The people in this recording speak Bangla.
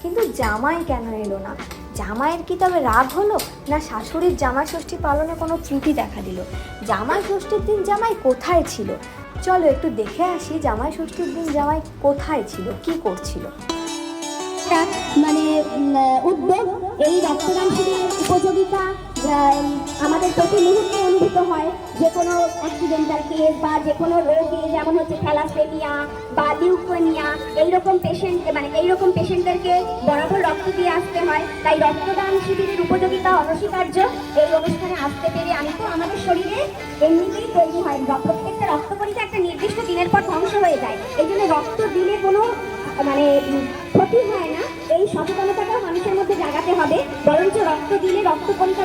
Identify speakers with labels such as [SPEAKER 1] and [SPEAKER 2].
[SPEAKER 1] কিন্তু জামাই কেন এলো না? জামাইয়ের কি তবে রাগ হলো, না শাশুড়ির জামাই ষষ্ঠী পালনে কোনো ত্রুটি দেখা দিল? জামাই ষষ্ঠীর দিন জামাই কোথায় ছিল? চলো একটু দেখে আসি জামাই ষষ্ঠীর দিন জামাই কোথায় ছিল, কি করছিল।
[SPEAKER 2] মানে উদ্যোগ, এই রক্তদান শিবিরের উপযোগিতা আমাদের প্রতি মুহূর্তে অনুভূত হয়। যে কোনো অ্যাক্সিডেন্টাল কেস বা যে কোনো রোগে, যেমন হচ্ছে থ্যালাসেমিয়া বা লিউকোমিয়া, এইরকম পেশেন্ট মানে এইরকম পেশেন্টদেরকে বরাবর রক্ত দিয়ে আসতে হয়। তাই রক্তদান শিবিরের উপযোগিতা অনস্বীকার্য। এই অনুষ্ঠানে আসতে পেরে আমি তো, আমাদের শরীরে এমনিতেই তৈরি হয়, প্রত্যেকটা রক্তকণিকা একটা নির্দিষ্ট দিনের পর ধ্বংস হয়ে যায়। এই জন্য রক্ত দিলে কোনো মানে ক্ষতি হয় না, এই সচেতনতাটাও মানুষের মধ্যে জাগাতে হবে। বরঞ্চ রক্ত দিলে রক্তকণিকা